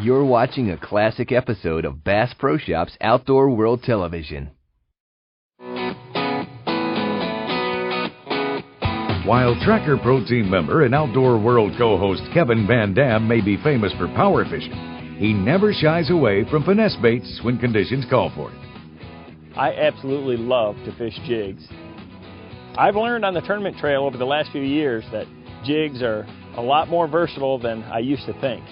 You're watching a classic episode of Bass Pro Shops Outdoor World Television. While Tracker Pro Team member and Outdoor World co-host Kevin VanDam may be famous for power fishing, he never shies away from finesse baits when conditions call for it. I absolutely love to fish jigs. I've learned on the tournament trail over the last few years that jigs are a lot more versatile than I used to think.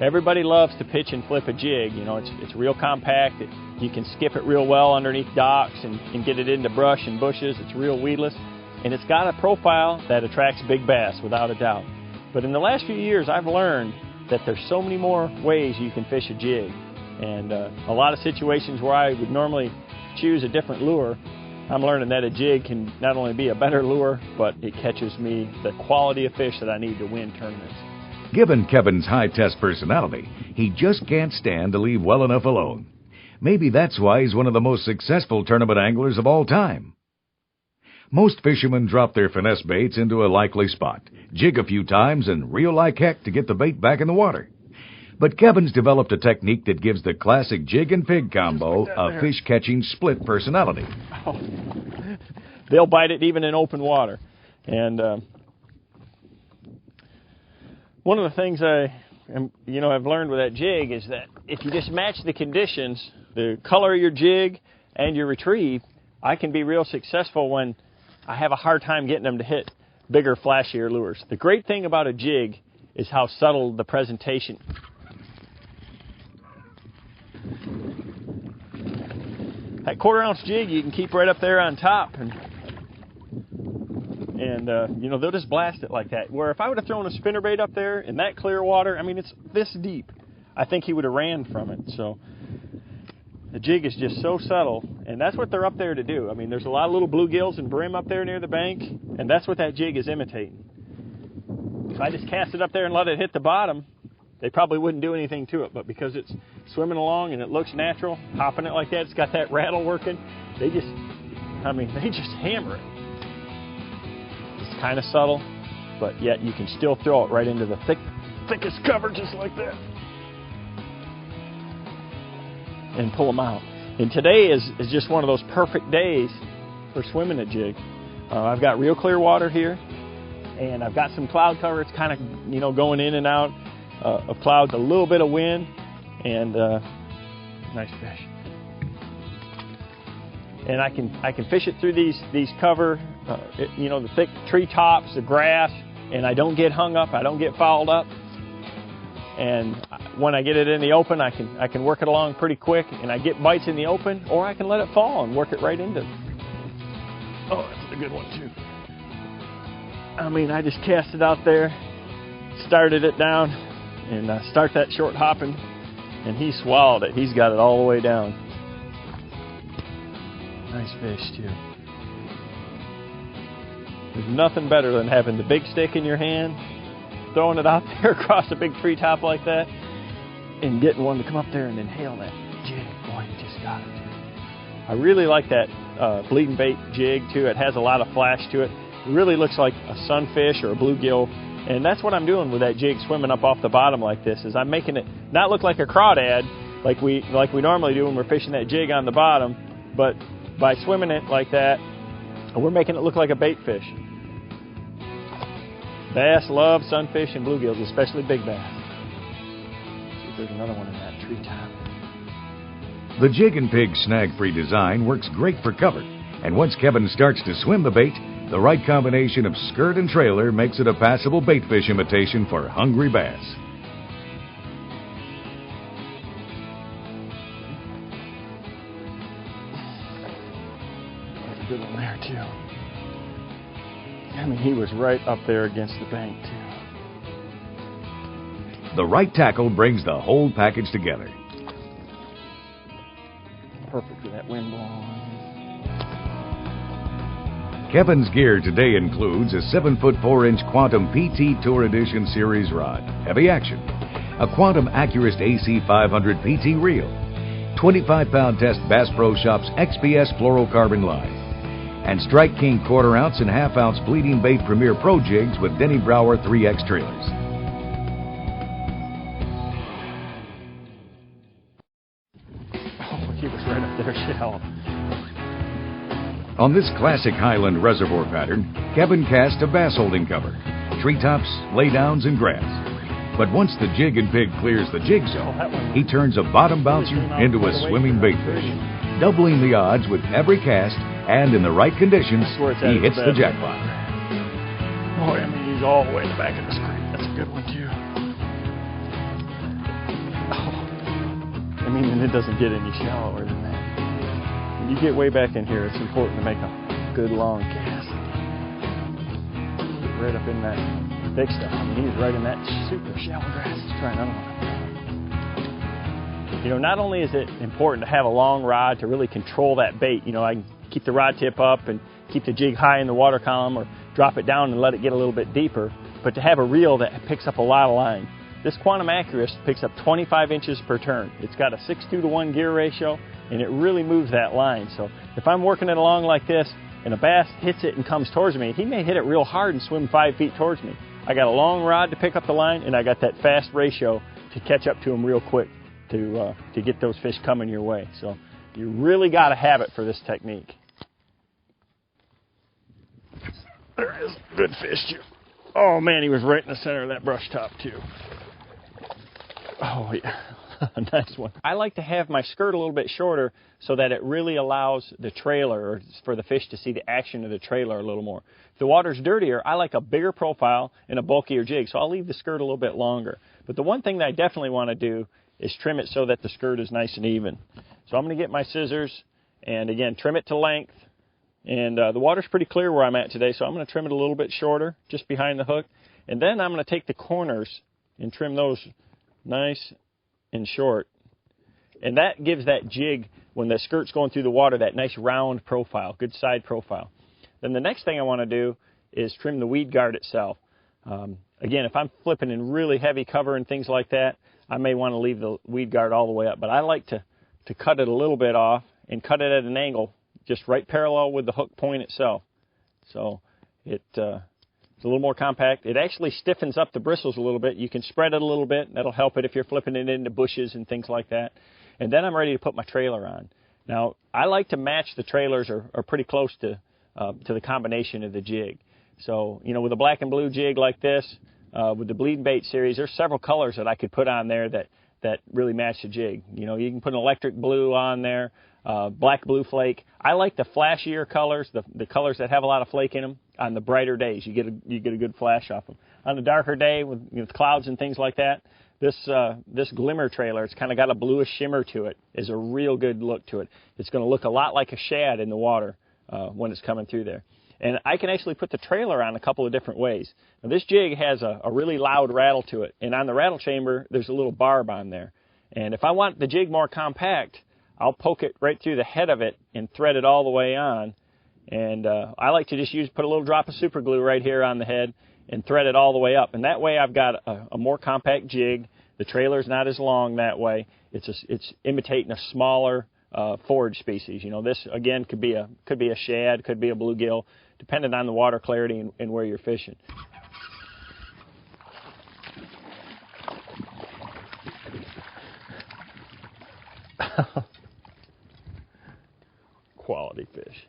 Everybody loves to pitch and flip a jig. It's real compact. You can skip it real well underneath docks and get it into brush and bushes. It's real weedless. And it's got a profile that attracts big bass, without a doubt. But in the last few years, I've learned that there's so many more ways you can fish a jig. And a lot of situations where I would normally choose a different lure, I'm learning that a jig can not only be a better lure, but it catches me the quality of fish that I need to win tournaments. Given Kevin's high-test personality, he just can't stand to leave well enough alone. Maybe that's why he's one of the most successful tournament anglers of all time. Most fishermen drop their finesse baits into a likely spot, jig a few times, and reel like heck to get the bait back in the water. But Kevin's developed a technique that gives the classic jig and pig combo a fish-catching split personality. Oh, they'll bite it even in open water. And one of the things I've learned with that jig is that if you just match the conditions, the color of your jig and your retrieve, I can be real successful when I have a hard time getting them to hit bigger, flashier lures. The great thing about a jig is how subtle the presentation. That quarter-ounce jig you can keep right up there on top, and they'll just blast it like that. Where if I would have thrown a spinnerbait up there in that clear water, it's this deep, I think he would have ran from it. So the jig is just so subtle, and that's what they're up there to do. There's a lot of little bluegills and brim up there near the bank, and that's what that jig is imitating. If I just cast it up there and let it hit the bottom, they probably wouldn't do anything to it. But because it's swimming along and it looks natural, hopping it like that, it's got that rattle working, they just hammer it. It's kind of subtle, but yet you can still throw it right into the thickest cover just like that and pull them out. And today is just one of those perfect days for swimming a jig. I've got real clear water here, and I've got some cloud cover. It's kind of going in and out of clouds, a little bit of wind, and nice fish. And I can fish it through these cover, the thick tree tops, the grass, and I don't get hung up. I don't get fouled up. And when I get it in the open, I can work it along pretty quick, and I get bites in the open, or I can let it fall and work it right into. Oh, that's a good one too. I just cast it out there, started it down, and start that short hopping, and he swallowed it. He's got it all the way down. Nice fish too. There's nothing better than having the big stick in your hand, throwing it out there across a big treetop like that, and getting one to come up there and inhale that jig. Boy, you just got it. I really like that bleeding bait jig too. It has a lot of flash to it. It really looks like a sunfish or a bluegill, and that's what I'm doing with that jig swimming up off the bottom like this. Is I'm making it not look like a crawdad like we normally do when we're fishing that jig on the bottom, but by swimming it like that, we're making it look like a bait fish. Bass love sunfish and bluegills, especially big bass. See if there's another one in that treetop. The jig and pig snag-free design works great for cover, and once Kevin starts to swim the bait, the right combination of skirt and trailer makes it a passable bait fish imitation for hungry bass. That's a good one there too. He was right up there against the bank too. The right tackle brings the whole package together. Perfect for that wind blowing. Kevin's gear today includes a 7-foot 4-inch Quantum PT Tour Edition Series rod, heavy action, a Quantum Accurist AC 500 PT reel, 25-pound test Bass Pro Shops XPS fluorocarbon line, and Strike King 1/4 ounce and 1/2 ounce bleeding bait Premier Pro jigs with Denny Brauer 3X trailers. He was right up there shallow. On this classic Highland reservoir pattern, Kevin cast a bass holding cover, treetops, laydowns, and grass. But once the jig and pig clears the jig zone, he turns a bottom bouncer into a swimming bait fish, doubling the odds with every cast, and in the right conditions, he hits the jackpot. Oh, I mean, he's all the way in the back of this creek. That's a good one, too. Oh, I mean, and it doesn't get any shallower than that. When you get way back in here, it's important to make a good long cast. Get right up in that thick stuff. I mean, he's right in that super shallow grass. Let's try another one. You know, not only is it important to have a long rod to really control that bait, you know, I can keep the rod tip up and keep the jig high in the water column or drop it down and let it get a little bit deeper, but to have a reel that picks up a lot of line. This Quantum Accurist picks up 25 inches per turn. It's got a 6:2 to 1 gear ratio, and it really moves that line. So if I'm working it along like this and a bass hits it and comes towards me, he may hit it real hard and swim 5 feet towards me. I got a long rod to pick up the line, and I got that fast ratio to catch up to him real quick to get those fish coming your way. So you really got to have it for this technique. There is good fish too. Oh man, he was right in the center of that brush top too. Oh yeah, nice one. I like to have my skirt a little bit shorter so that it really allows the trailer, or for the fish to see the action of the trailer a little more. If the water's dirtier, I like a bigger profile and a bulkier jig, so I'll leave the skirt a little bit longer. But the one thing that I definitely want to do is trim it so that the skirt is nice and even. So I'm going to get my scissors and again trim it to length. And the water's pretty clear where I'm at today, so I'm going to trim it a little bit shorter, just behind the hook. And then I'm going to take the corners and trim those nice and short. And that gives that jig, when the skirt's going through the water, that nice round profile, good side profile. Then the next thing I want to do is trim the weed guard itself. Again, if I'm flipping in really heavy cover and things like that, I may want to leave the weed guard all the way up. But I like to cut it a little bit off and cut it at an angle, just right parallel with the hook point itself. So it's a little more compact. It actually stiffens up the bristles a little bit. You can spread it a little bit. That'll help it if you're flipping it into bushes and things like that. And then I'm ready to put my trailer on. Now, I like to match the trailers or pretty close to the combination of the jig. So, you know, with a black and blue jig like this, with the Bleeding Bait series, there's several colors that I could put on there that really match the jig. You know, you can put an electric blue on there, black blue flake. I like the flashier colors, the colors that have a lot of flake in them. On the brighter days, you get a good flash off them. On the darker day with clouds and things like that, this glimmer trailer, it's kind of got a bluish shimmer to it, is a real good look to it. It's going to look a lot like a shad in the water when it's coming through there. And I can actually put the trailer on a couple of different ways. Now, this jig has a really loud rattle to it, and on the rattle chamber, there's a little barb on there. And if I want the jig more compact, I'll poke it right through the head of it and thread it all the way on. And I like to just put a little drop of super glue right here on the head and thread it all the way up. And that way I've got a more compact jig. The trailer's not as long that way. It's imitating a smaller forage species. You know, this again could be a shad, could be a bluegill, depending on the water clarity and where you're fishing. Quality fish.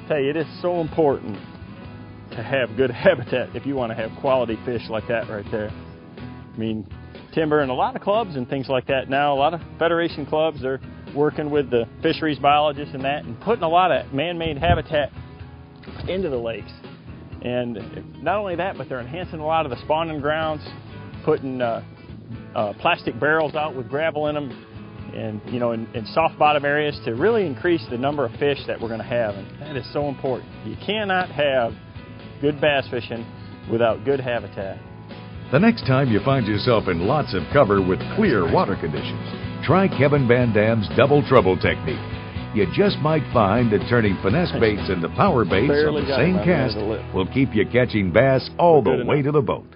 Tell you, it is so important to have good habitat if you want to have quality fish like that right there. I mean, timber and a lot of clubs and things like that now, a lot of Federation clubs, they're working with the fisheries biologists and that and putting a lot of man-made habitat into the lakes. And not only that, but they're enhancing a lot of the spawning grounds, putting plastic barrels out with gravel in them, and in soft bottom areas to really increase the number of fish that we're going to have. And that is so important. You cannot have good bass fishing without good habitat. The next time you find yourself in lots of cover with clear water conditions, try Kevin VanDam's double trouble technique. You just might find that turning finesse baits into power baits on the same cast will keep you catching bass all the way to the boat.